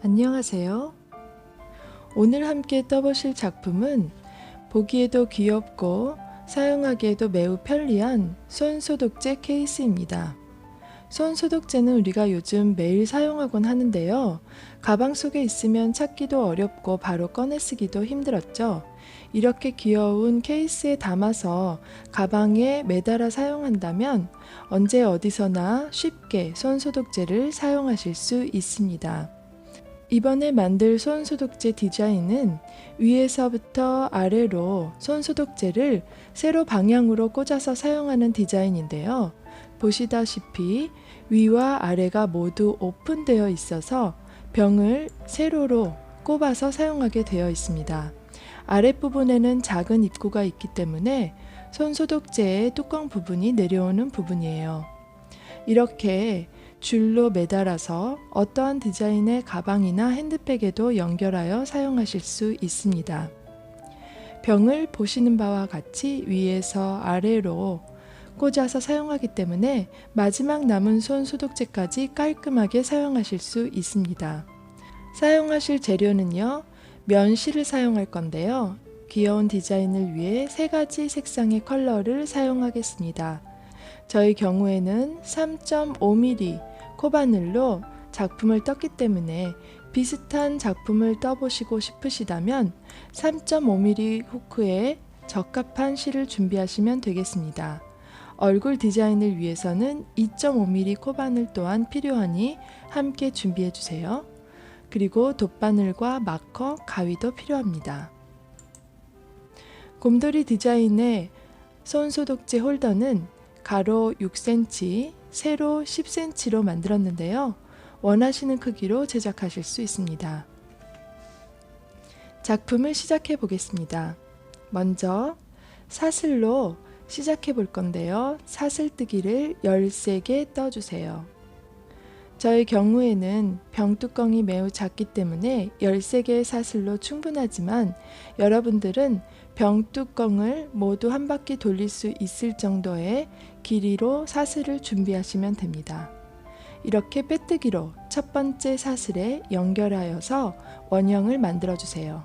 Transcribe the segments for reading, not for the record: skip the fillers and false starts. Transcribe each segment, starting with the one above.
안녕하세요. 오늘 함께 떠보실 작품은 보기에도 귀엽고 사용하기에도 매우 편리한 손소독제 케이스입니다. 손소독제는 우리가 요즘 매일 사용하곤 하는데요. 가방 속에 있으면 찾기도 어렵고 바로 꺼내 쓰기도 힘들었죠. 이렇게 귀여운 케이스에 담아서 가방에 매달아 사용한다면 언제 어디서나 쉽게 손소독제를 사용하실 수 있습니다. 이번에 만들 손소독제 디자인은 위에서부터 아래로 손소독제를 세로 방향으로 꽂아서 사용하는 디자인인데요. 보시다시피 위와 아래가 모두 오픈되어 있어서 병을 세로로 꼽아서 사용하게 되어 있습니다. 아랫부분에는 작은 입구가 있기 때문에 손소독제의 뚜껑 부분이 내려오는 부분이에요. 이렇게 줄로 매달아서 어떠한 디자인의 가방이나 핸드백에도 연결하여 사용하실 수 있습니다. 병을 보시는 바와 같이 위에서 아래로 꽂아서 사용하기 때문에 마지막 남은 손 소독제까지 깔끔하게 사용하실 수 있습니다. 사용하실 재료는요, 면실을 사용할 건데요. 귀여운 디자인을 위해 3가지 색상의 컬러를 사용하겠습니다. 저희 경우에는 3.5mm 코바늘로 작품을 떴기 때문에 비슷한 작품을 떠보시고 싶으시다면 3.5mm 후크에 적합한 실을 준비하시면 되겠습니다. 얼굴 디자인을 위해서는 2.5mm 코바늘 또한 필요하니 함께 준비해 주세요. 그리고 돗바늘과 마커, 가위도 필요합니다. 곰돌이 디자인의 손소독제 홀더는 가로 6cm, 세로 10cm로 만들었는데요. 원하시는 크기로 제작하실 수 있습니다. 작품을 시작해 보겠습니다. 먼저 사슬로 시작해 볼 건데요. 사슬뜨기를 13개 떠주세요. 저의 경우에는 병뚜껑이 매우 작기 때문에 13개의 사슬로 충분하지만 여러분들은 병뚜껑을 모두 한 바퀴 돌릴 수 있을 정도의 길이로 사슬을 준비하시면 됩니다. 이렇게 빼뜨기로 첫 번째 사슬에 연결하여서 원형을 만들어 주세요.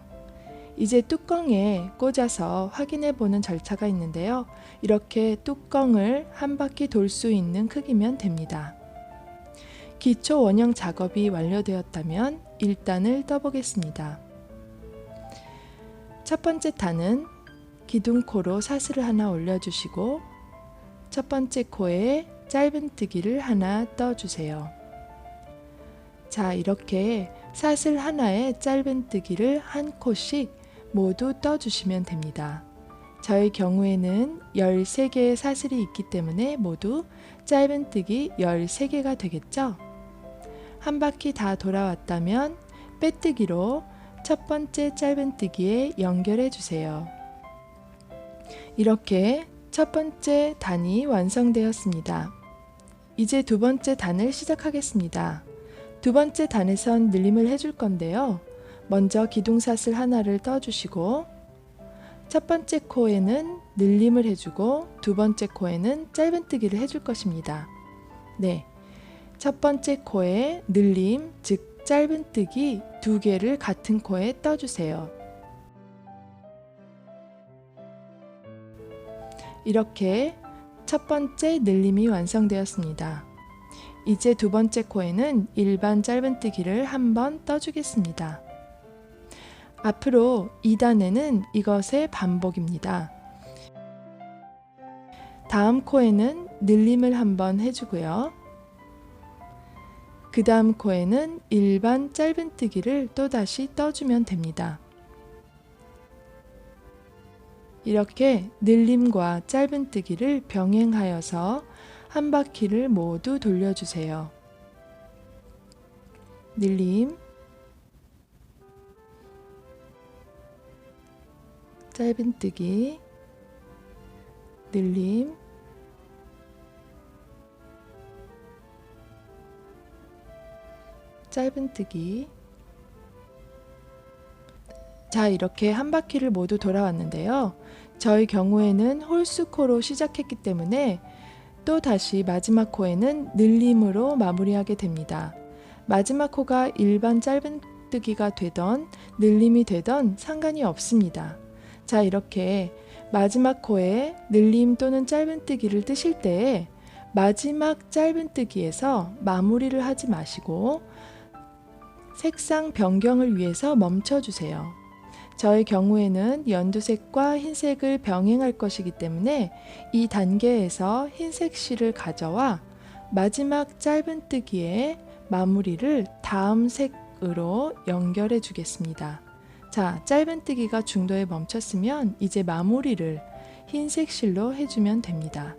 이제 뚜껑에 꽂아서 확인해 보는 절차가 있는데요. 이렇게 뚜껑을 한 바퀴 돌 수 있는 크기면 됩니다. 기초 원형 작업이 완료되었다면 1단을 떠보겠습니다. 첫 번째 단은 기둥코로 사슬을 하나 올려주시고 첫 번째 코에 짧은뜨기를 하나 떠주세요. 자, 이렇게 사슬 하나에 짧은뜨기를 한 코씩 모두 떠주시면 됩니다. 저의 경우에는 13개의 사슬이 있기 때문에 모두 짧은뜨기 13개가 되겠죠? 한 바퀴 다 돌아왔다면 빼뜨기로 첫 번째 짧은뜨기에 연결해 주세요. 이렇게 첫 번째 단이 완성되었습니다. 이제 두 번째 단을 시작하겠습니다. 두 번째 단에선 늘림을 해줄 건데요. 먼저 기둥사슬 하나를 떠주시고 첫 번째 코에는 늘림을 해주고 두 번째 코에는 짧은뜨기를 해줄 것입니다. 네, 첫 번째 코에 늘림, 즉 짧은뜨기 2개를 같은 코에 떠주세요. 이렇게 첫 번째 늘림이 완성되었습니다. 이제 두 번째 코에는 일반 짧은뜨기를 한번 떠주겠습니다. 앞으로 2단에는 이것의 반복입니다. 다음 코에는 늘림을 한번 해주고요. 그 다음 코에는 일반 짧은뜨기를 또다시 떠주면 됩니다. 이렇게 늘림과 짧은뜨기를 병행하여서 한 바퀴를 모두 돌려주세요. 늘림, 짧은뜨기, 늘림, 짧은뜨기. 자, 이렇게 한 바퀴를 모두 돌아왔는데요. 저희 경우에는 홀수코로 시작했기 때문에 또 다시 마지막 코에는 늘림으로 마무리하게 됩니다. 마지막 코가 일반 짧은뜨기가 되던 늘림이 되던 상관이 없습니다. 자, 이렇게 마지막 코에 늘림 또는 짧은뜨기를 뜨실 때에 마지막 짧은뜨기에서 마무리를 하지 마시고 색상 변경을 위해서 멈춰주세요. 저의 경우에는 연두색과 흰색을 병행할 것이기 때문에 이 단계에서 흰색 실을 가져와 마지막 짧은뜨기에 마무리를 다음 색으로 연결해 주겠습니다. 자, 짧은뜨기가 중도에 멈췄으면 이제 마무리를 흰색 실로 해주면 됩니다.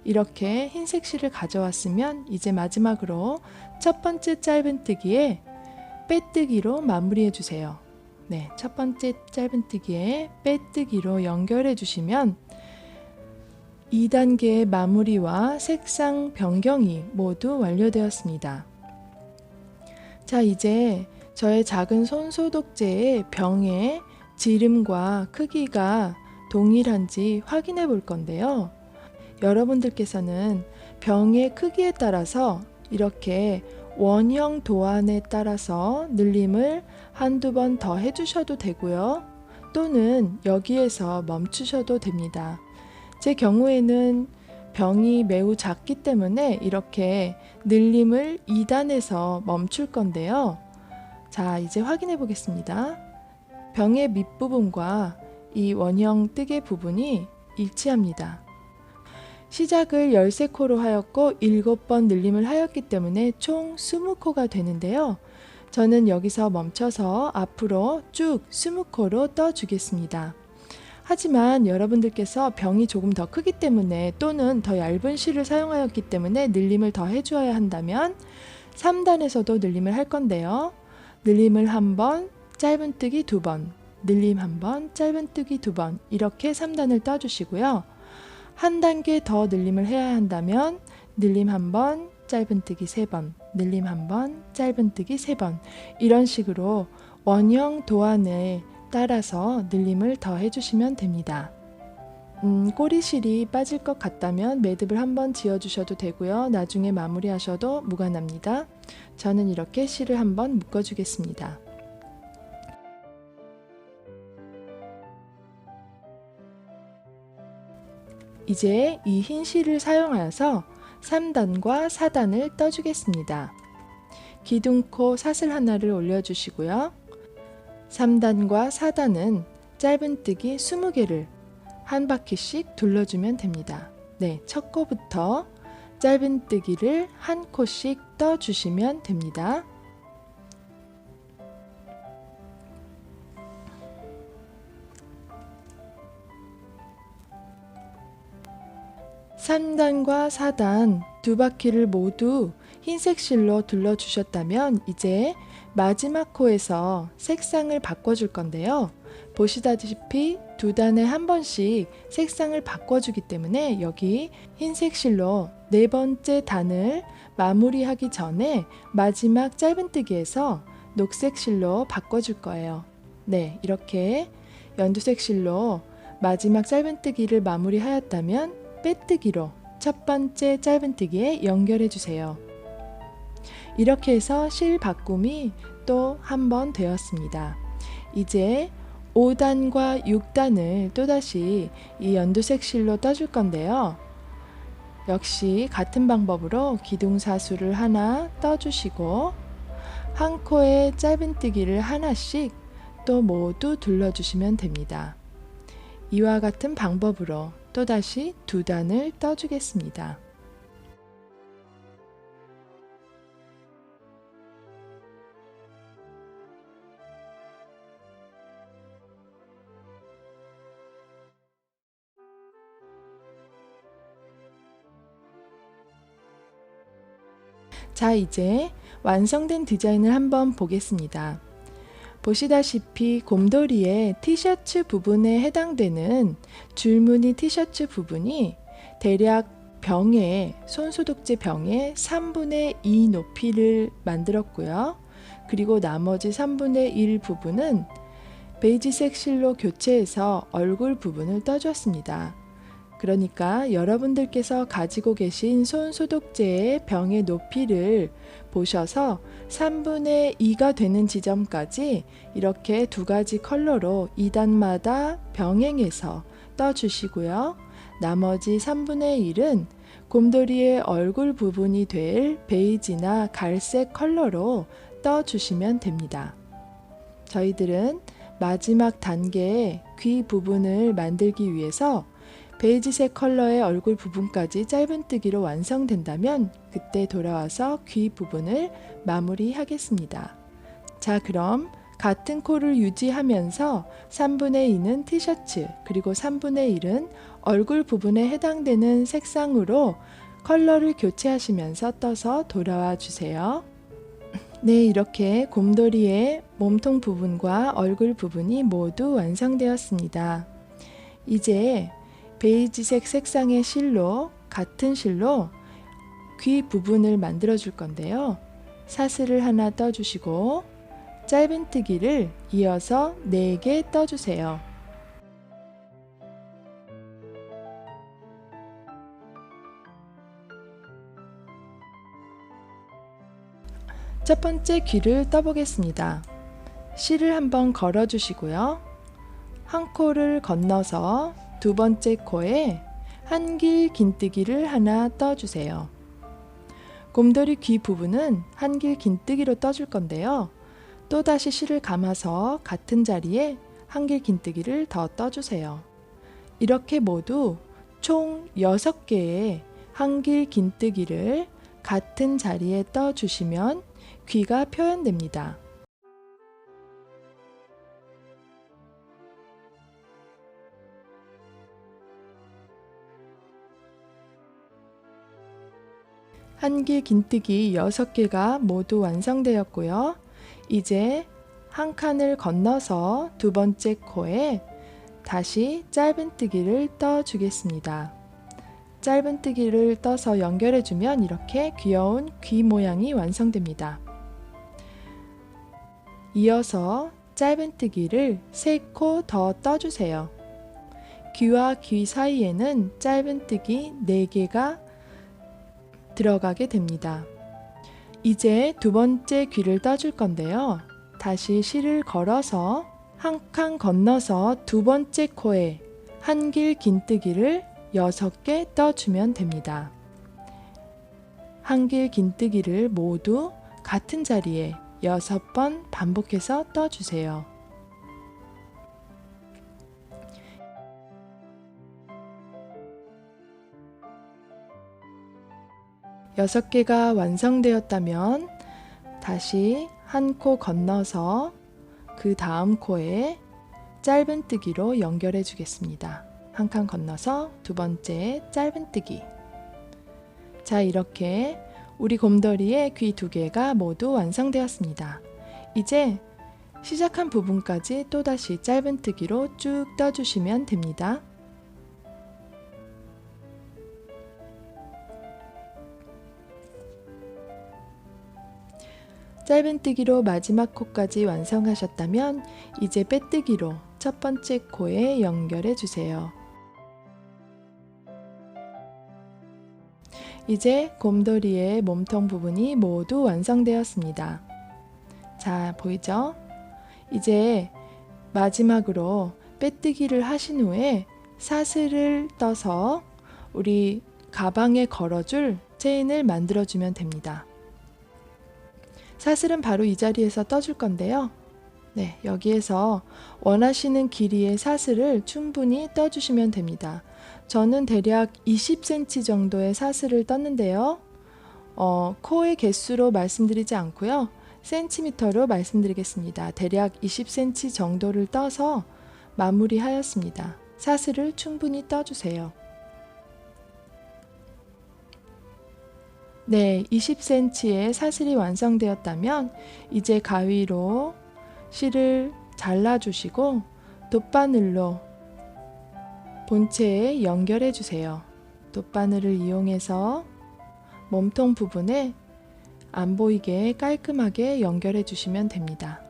이렇게 흰색 실을 가져왔으면 이제 마지막으로 첫 번째 짧은뜨기에 빼뜨기로 마무리해 주세요. 네, 첫 번째 짧은뜨기에 빼뜨기로 연결해 주시면 2단계의 마무리와 색상 변경이 모두 완료되었습니다. 자, 이제 저의 작은 손소독제의 병의 지름과 크기가 동일한지 확인해 볼 건데요. 여러분들께서는 병의 크기에 따라서 이렇게 원형 도안에 따라서 늘림을 한두 번 더 해주셔도 되고요. 또는 여기에서 멈추셔도 됩니다. 제 경우에는 병이 매우 작기 때문에 이렇게 늘림을 2단에서 멈출 건데요. 자, 이제 확인해 보겠습니다. 병의 밑부분과 이 원형 뜨개 부분이 일치합니다. 시작을 13코로 하였고 7번 늘림을 하였기 때문에 총 20코가 되는데요. 저는 여기서 멈춰서 앞으로 쭉 20코로 떠주겠습니다. 하지만 여러분들께서 병이 조금 더 크기 때문에 또는 더 얇은 실을 사용하였기 때문에 늘림을 더 해주어야 한다면 3단에서도 늘림을 할 건데요. 늘림을 한 번, 짧은뜨기 2번, 늘림 한 번, 짧은뜨기 2번 이렇게 3단을 떠주시고요. 한 단계 더 늘림을 해야 한다면 늘림 한 번, 짧은뜨기 3번, 늘림 한 번, 짧은뜨기 3번 이런 식으로 원형 도안에 따라서 늘림을 더 해주시면 됩니다. 꼬리실이 빠질 것 같다면 매듭을 한번 지어주셔도 되고요. 나중에 마무리하셔도 무관합니다. 저는 이렇게 실을 한번 묶어주겠습니다. 이제 이 흰 실을 사용하여서 3단과 4단을 떠주겠습니다. 기둥코 사슬 하나를 올려주시고요. 3단과 4단은 짧은뜨기 20개를 한 바퀴씩 둘러주면 됩니다. 네, 첫 코부터 짧은뜨기를 한 코씩 떠주시면 됩니다. (3단과 4단) 두 바퀴를 모두 흰색 실로 둘러주셨다면 이제 마지막 코에서 색상을 바꿔줄 건데요. 보시다시피 두 단에 한 번씩 색상을 바꿔주기 때문에 여기 흰색 실로 네 번째 단을 마무리하기 전에 마지막 짧은뜨기에서 녹색 실로 바꿔줄 거예요. 네, 이렇게 연두색 실로 마지막 짧은뜨기를 마무리하였다면 빼뜨기로 첫 번째 짧은뜨기에 연결해 주세요. 이렇게 해서 실 바꿈이 또 한 번 되었습니다. 이제 5단과 6단을 또다시 이 연두색 실로 떠줄 건데요. 역시 같은 방법으로 기둥사수를 하나 떠주시고 한 코에 짧은뜨기를 하나씩 또 모두 둘러주시면 됩니다. 이와 같은 방법으로 또다시 두 단을 떠주겠습니다. 자, 이제 완성된 디자인을 한번 보겠습니다. 보시다시피 곰돌이의 티셔츠 부분에 해당되는 줄무늬 티셔츠 부분이 대략 병의 손소독제 병의 3분의 2 높이를 만들었고요. 그리고 나머지 3분의 1 부분은 베이지색 실로 교체해서 얼굴 부분을 떠줬습니다. 그러니까 여러분들께서 가지고 계신 손 소독제의 병의 높이를 보셔서 3분의 2가 되는 지점까지 이렇게 두 가지 컬러로 2단마다 병행해서 떠주시고요. 나머지 3분의 1은 곰돌이의 얼굴 부분이 될 베이지나 갈색 컬러로 떠주시면 됩니다. 저희들은 마지막 단계의 귀 부분을 만들기 위해서 베이지색 컬러의 얼굴 부분까지 짧은뜨기로 완성된다면 그때 돌아와서 귀 부분을 마무리하겠습니다. 자, 그럼 같은 코를 유지하면서 3분의 2는 티셔츠 그리고 3분의 1은 얼굴 부분에 해당되는 색상으로 컬러를 교체하시면서 떠서 돌아와 주세요. 네, 이렇게 곰돌이의 몸통 부분과 얼굴 부분이 모두 완성되었습니다. 이제 베이지색 색상의 실로, 같은 실로 귀 부분을 만들어 줄 건데요. 사슬을 하나 떠주시고 짧은뜨기를 이어서 4개 떠주세요. 첫 번째 귀를 떠보겠습니다. 실을 한번 걸어 주시고요. 한 코를 건너서 두 번째 코에 한길 긴뜨기를 하나 떠주세요. 곰돌이 귀 부분은 한길 긴뜨기로 떠줄 건데요. 또다시 실을 감아서 같은 자리에 한길 긴뜨기를 더 떠주세요. 이렇게 모두 총 6개의 한길 긴뜨기를 같은 자리에 떠주시면 귀가 표현됩니다. 한길 긴뜨기 6개가 모두 완성되었고요. 이제 한 칸을 건너서 두 번째 코에 다시 짧은뜨기를 떠주겠습니다. 짧은뜨기를 떠서 연결해주면 이렇게 귀여운 귀 모양이 완성됩니다. 이어서 짧은뜨기를 3코 더 떠주세요. 귀와 귀 사이에는 짧은뜨기 4개가 들어가게 됩니다. 이제 두 번째 귀를 떠줄 건데요. 다시 실을 걸어서 한 칸 건너서 두 번째 코에 한길 긴뜨기를 6개 떠주면 됩니다. 한길 긴뜨기를 모두 같은 자리에 6번 반복해서 떠주세요. 여섯 개가 완성되었다면 다시 한 코 건너서 그 다음 코에 짧은뜨기로 연결해 주겠습니다. 한 칸 건너서 두 번째 짧은뜨기. 자, 이렇게 우리 곰돌이의 귀 2개가 모두 완성되었습니다. 이제 시작한 부분까지 또다시 짧은뜨기로 쭉 떠주시면 됩니다. 짧은뜨기로 마지막 코까지 완성하셨다면 이제 빼뜨기로 첫 번째 코에 연결해 주세요. 이제 곰돌이의 몸통 부분이 모두 완성되었습니다. 자, 보이죠? 이제 마지막으로 빼뜨기를 하신 후에 사슬을 떠서 우리 가방에 걸어줄 체인을 만들어주면 됩니다. 사슬은 바로 이 자리에서 떠줄 건데요. 네, 여기에서 원하시는 길이의 사슬을 충분히 떠주시면 됩니다. 저는 대략 20cm 정도의 사슬을 떴는데요. 코의 개수로 말씀드리지 않고요. 센티미터로 말씀드리겠습니다. 대략 20cm 정도를 떠서 마무리하였습니다. 사슬을 충분히 떠주세요. 네, 20cm의 사슬이 완성되었다면 이제 가위로 실을 잘라주시고 돗바늘로 본체에 연결해 주세요. 돗바늘을 이용해서 몸통 부분에 안 보이게 깔끔하게 연결해 주시면 됩니다.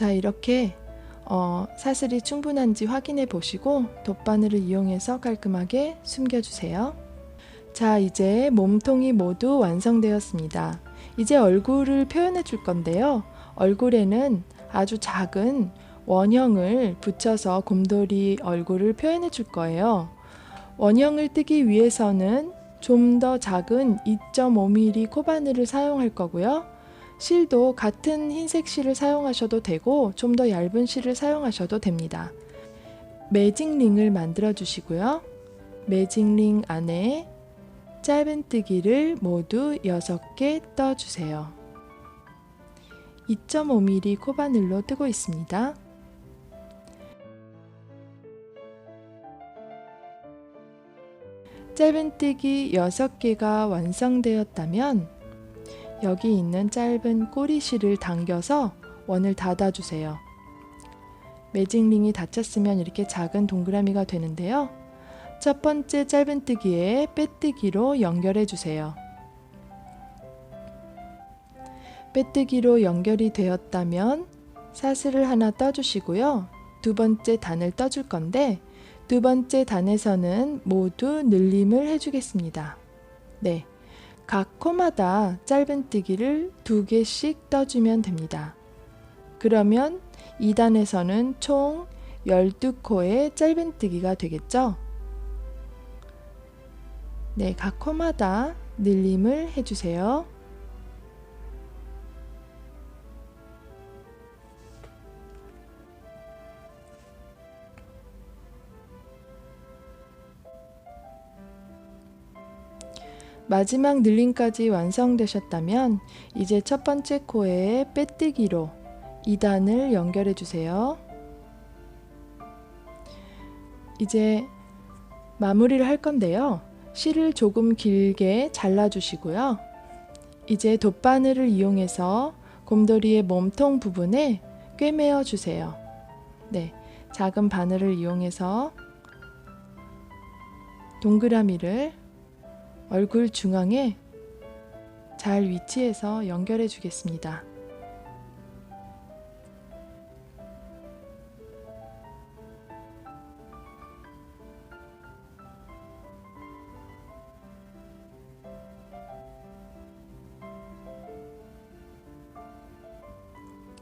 자, 이렇게 사슬이 충분한지 확인해 보시고 돗바늘을 이용해서 깔끔하게 숨겨주세요. 자, 이제 몸통이 모두 완성되었습니다. 이제 얼굴을 표현해 줄 건데요. 얼굴에는 아주 작은 원형을 붙여서 곰돌이 얼굴을 표현해 줄 거예요. 원형을 뜨기 위해서는 좀 더 작은 2.5mm 코바늘을 사용할 거고요. 실도 같은 흰색 실을 사용하셔도 되고 좀 더 얇은 실을 사용하셔도 됩니다. 매직링을 만들어 주시고요. 매직링 안에 짧은뜨기를 모두 6개 떠주세요. 2.5mm 코바늘로 뜨고 있습니다. 짧은뜨기 6개가 완성되었다면 여기 있는 짧은 꼬리실을 당겨서 원을 닫아주세요. 매직링이 닫혔으면 이렇게 작은 동그라미가 되는데요. 첫 번째 짧은뜨기에 빼뜨기로 연결해 주세요. 빼뜨기로 연결이 되었다면 사슬을 하나 떠주시고요. 두 번째 단을 떠줄 건데 두 번째 단에서는 모두 늘림을 해주겠습니다. 네, 각 코마다 짧은뜨기를 2개씩 떠주면 됩니다. 그러면 2단에서는 총 12코의 짧은뜨기가 되겠죠? 네, 각 코마다 늘림을 해주세요. 마지막 늘림까지 완성되셨다면 이제 첫 번째 코에 빼뜨기로 2단을 연결해 주세요. 이제 마무리를 할 건데요. 실을 조금 길게 잘라 주시고요. 이제 돗바늘을 이용해서 곰돌이의 몸통 부분에 꿰매어 주세요. 네, 작은 바늘을 이용해서 동그라미를 얼굴 중앙에 잘 위치해서 연결해 주겠습니다.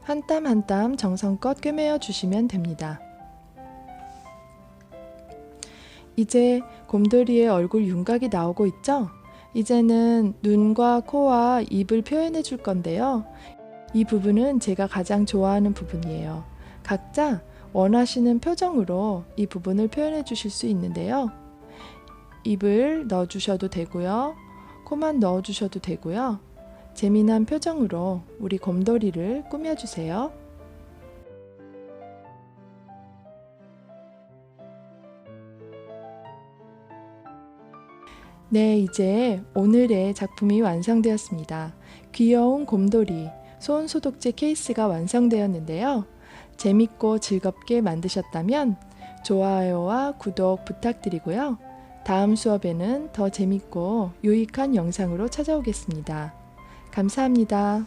한 땀 한 땀 정성껏 꿰매어 주시면 됩니다. 이제 곰돌이의 얼굴 윤곽이 나오고 있죠? 이제는 눈과 코와 입을 표현해 줄 건데요. 이 부분은 제가 가장 좋아하는 부분이에요. 각자 원하시는 표정으로 이 부분을 표현해 주실 수 있는데요. 입을 넣어 주셔도 되고요. 코만 넣어 주셔도 되고요. 재미난 표정으로 우리 곰돌이를 꾸며주세요. 네, 이제 오늘의 작품이 완성되었습니다. 귀여운 곰돌이 손 소독제 케이스가 완성되었는데요. 재밌고 즐겁게 만드셨다면 좋아요와 구독 부탁드리고요. 다음 수업에는 더 재밌고 유익한 영상으로 찾아오겠습니다. 감사합니다.